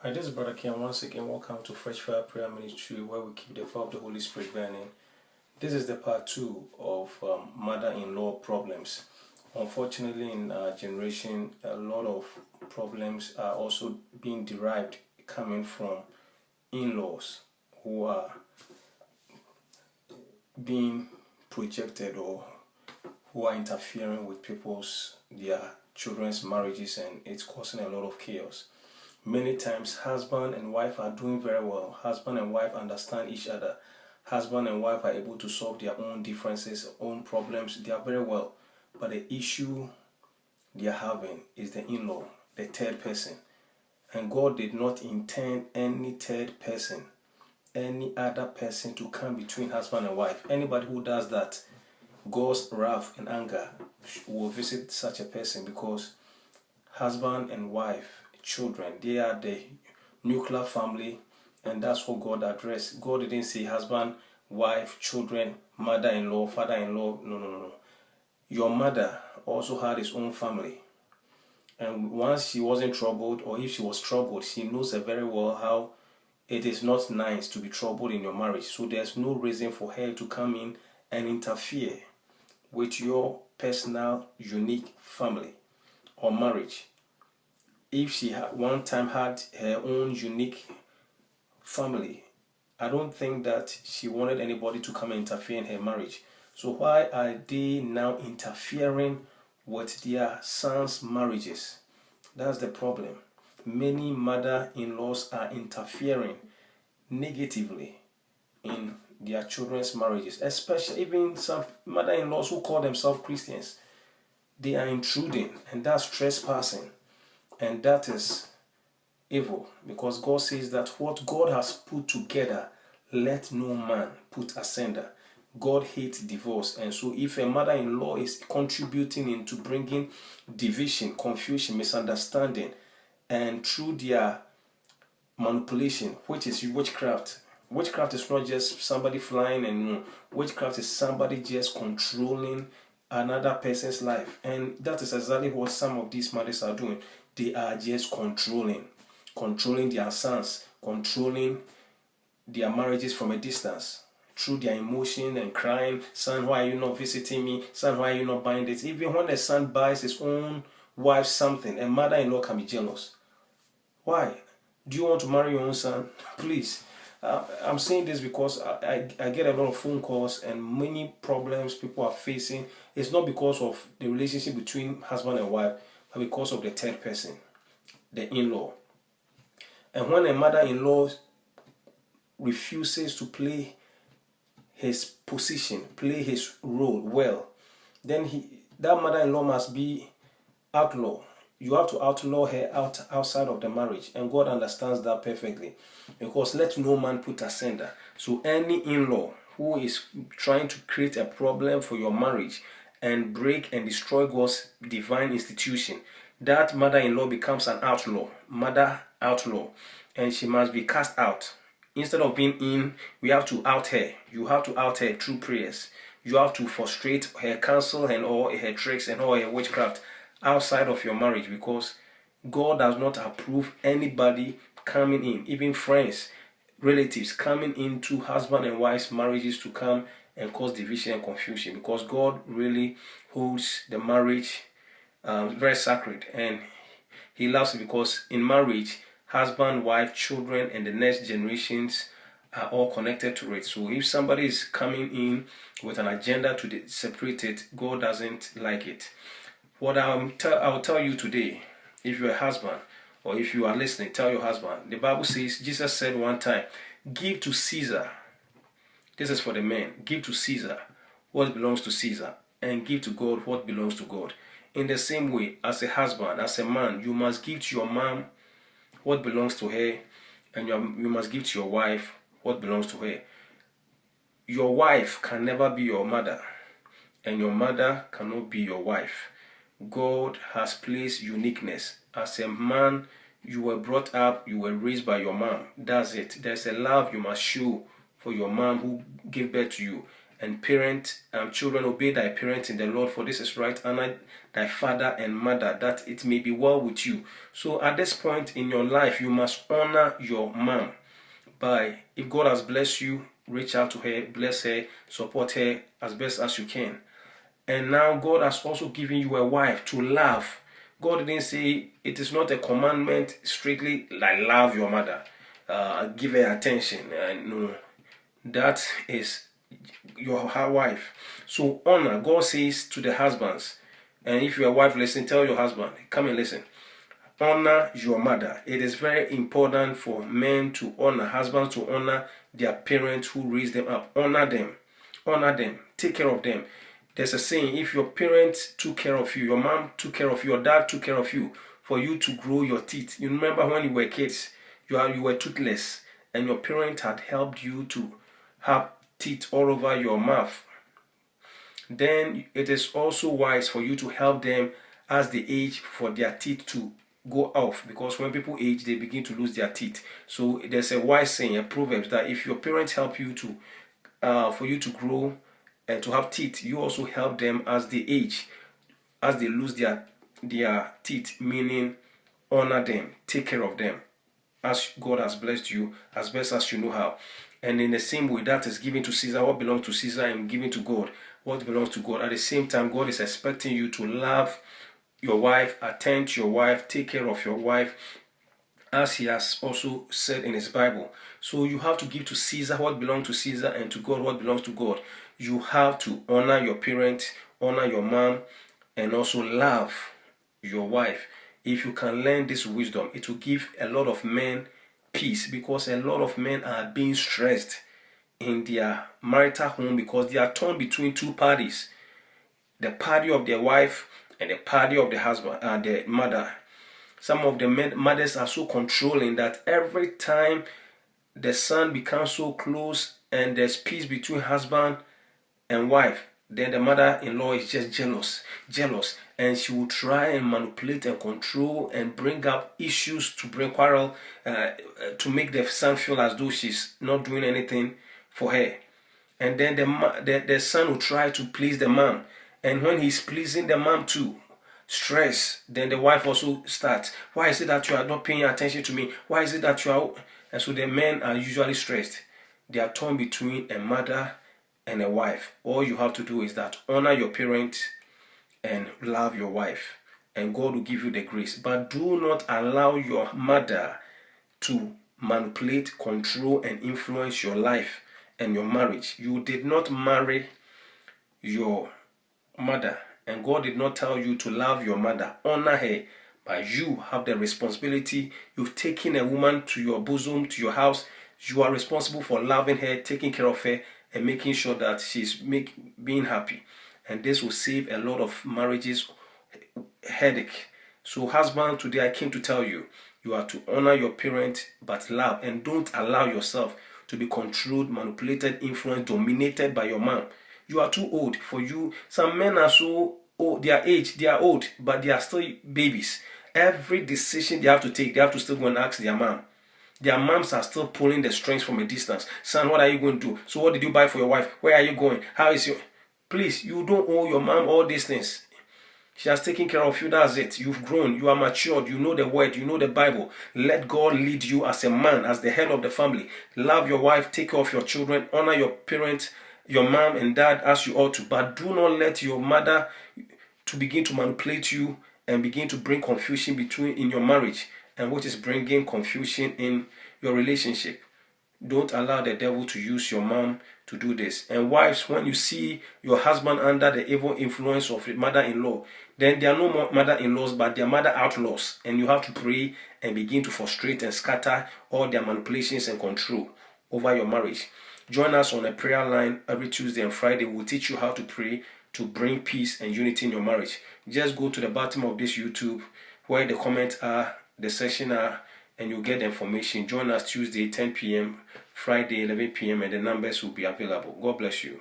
Hi, this is Brother Ken. Once again, welcome to Fresh Fire Prayer Ministry, where we keep the fire of the Holy Spirit burning. This is the part 2 of mother-in-law problems. Unfortunately, in our generation, a lot of problems are also being derived coming from in-laws who are being projected or who are interfering with their children's marriages, and it's causing a lot of chaos. Many times, husband and wife are doing very well. Husband and wife understand each other. Husband and wife are able to solve their own differences, own problems. They are very well. But the issue they are having is the in-law, the third person. And God did not intend any third person, any other person to come between husband and wife. Anybody who does that, God's wrath and anger will visit such a person, because husband and wife, children, they are the nuclear family, and that's what God addressed. God didn't say husband, wife, children, mother-in-law, father-in-law. No. Your mother also had his own family. And once she wasn't troubled, or if she was troubled, she knows very well how it is not nice to be troubled in your marriage. So there's no reason for her to come in and interfere with your personal, unique family or marriage. If she one time had her own unique family, I don't think that she wanted anybody to come and interfere in her marriage. So why are they now interfering with their sons' marriages? That's the problem. Many mother-in-laws are interfering negatively in their children's marriages, especially even some mother-in-laws who call themselves Christians. They are intruding, and that's trespassing. And that is evil, because God says that what God has put together, let no man put asunder. God hates divorce, and so if a mother-in-law is contributing into bringing division, confusion, misunderstanding, and through their manipulation, which is witchcraft. Witchcraft is not just somebody flying, and witchcraft is somebody just controlling another person's life. And that is exactly what some of these mothers are doing. They are just controlling their sons, controlling their marriages from a distance through their emotion and crying. Son, why are you not visiting me? Son, why are you not buying this? Even when the son buys his own wife something, a mother-in-law can be jealous. Why? Do you want to marry your own son? Please. I'm saying this because I get a lot of phone calls, and many problems people are facing. It's not because of the relationship between husband and wife, but because of the third person, the in-law. And when a mother-in-law refuses to play his position, play his role well, then that mother-in-law must be outlawed. You have to outlaw her outside of the marriage, and God understands that perfectly, because let no man put asunder. So any in-law who is trying to create a problem for your marriage and break and destroy God's divine institution, that mother-in-law becomes an mother outlaw, and she must be cast out. Instead of being in, we have to out her. You have to out her through prayers. You have to frustrate her counsel and all her tricks and all her witchcraft outside of your marriage, because God does not approve anybody coming in, even friends, relatives coming into husband and wife's marriages to come and cause division and confusion, because God really holds the marriage very sacred, and He loves it, because in marriage, husband, wife, children, and the next generations are all connected to it. So if somebody is coming in with an agenda to separate it, God doesn't like it. What I'll tell you today, if you're a husband, or if you are listening, tell your husband. The Bible says, Jesus said one time, give to Caesar. This is for the men. Give to Caesar what belongs to Caesar, and give to God what belongs to God. In the same way, as a husband, as a man, you must give to your mom what belongs to her, and you must give to your wife what belongs to her. Your wife can never be your mother, and your mother cannot be your wife. God has placed uniqueness. As a man, you were brought up, you were raised by your mom. That's it. There's a love you must show for your mom who gave birth to you. And children, obey thy parents in the Lord, for this is right. Honor thy father and mother, that it may be well with you. So at this point in your life, you must honor your mom. If God has blessed you, reach out to her, bless her, support her as best as you can. And now God has also given you a wife to love. God didn't say it is not a commandment strictly like love your mother, give her attention. No, that is her wife. So honor. God says to the husbands, and if you're a wife, listen, tell your husband, come and listen. Honor your mother. It is very important for men to honor, husbands to honor their parents who raised them up. Honor them. Honor them. Take care of them. There's a saying, if your parents took care of you, your mom took care of you, your dad took care of you, for you to grow your teeth. You remember when you were kids, you were toothless, and your parent had helped you to have teeth all over your mouth. Then it is also wise for you to help them as they age for their teeth to go off, because when people age, they begin to lose their teeth. So there's a wise saying, a proverb, that if your parents help you to for you to grow and to have teeth, you also help them as they age, as they lose their teeth. Meaning, honor them, take care of them as God has blessed you, as best as you know how. And in the same way, that is given to Caesar what belongs to Caesar, and given to God what belongs to God. At the same time, God is expecting you to love your wife, attend to your wife, take care of your wife, as he has also said in his Bible. So you have to give to Caesar what belongs to Caesar, and to God what belongs to God. You have to honor your parents, honor your mom, and also love your wife. If you can learn this wisdom, it will give a lot of men peace, because a lot of men are being stressed in their marital home because they are torn between two parties, the party of their wife and the party of the husband, the mother. Some of the mothers are so controlling that every time the son becomes so close and there's peace between husband and wife, then the mother-in-law is just jealous, and she will try and manipulate and control and bring up issues to bring quarrel, to make the son feel as though she's not doing anything for her. And then the son will try to please the mom, and when he's pleasing the mom too, stress, then the wife also starts, why is it that you are not paying attention to me? Why is it that you are... And so the men are usually stressed. They are torn between a mother and a wife. All you have to do is that honor your parents and love your wife, and God will give you the grace. But do not allow your mother to manipulate, control, and influence your life and your marriage. You did not marry your mother, and God did not tell you to love your mother. Honor her, but you have the responsibility. You've taken a woman to your bosom, to your house. You are responsible for loving her, taking care of her, and making sure that she's being happy. And this will save a lot of marriages headache. So husband, today I came to tell you, you are to honor your parents, but love, and don't allow yourself to be controlled, manipulated, influenced, dominated by your mom. You are too old for you. Some men are so old, they are old, but they are still babies. Every decision they have to take, they have to still go and ask their mom. Their moms are still pulling the strings from a distance. Son, what are you going to do? So what did you buy for your wife? Where are you going? How is your... Please, you don't owe your mom all these things. She has taken care of you, that's it. You've grown, you are matured, you know the word, you know the Bible. Let God lead you as a man, as the head of the family. Love your wife, take care of your children, honor your parents, your mom and dad as you ought to. But do not let your mother to begin to manipulate you and begin to bring confusion in your marriage, and which is bringing confusion in your relationship. Don't allow the devil to use your mom to do this. And wives, when you see your husband under the evil influence of the mother-in-law, then they are no more mother-in-laws, but they are mother-outlaws. And you have to pray and begin to frustrate and scatter all their manipulations and control over your marriage. Join us on a prayer line every Tuesday and Friday. We'll teach you how to pray to bring peace and unity in your marriage. Just go to the bottom of this YouTube where the comments are, the session are, and you'll get the information. Join us Tuesday 10 p.m., Friday 11 p.m., and the numbers will be available. God bless you.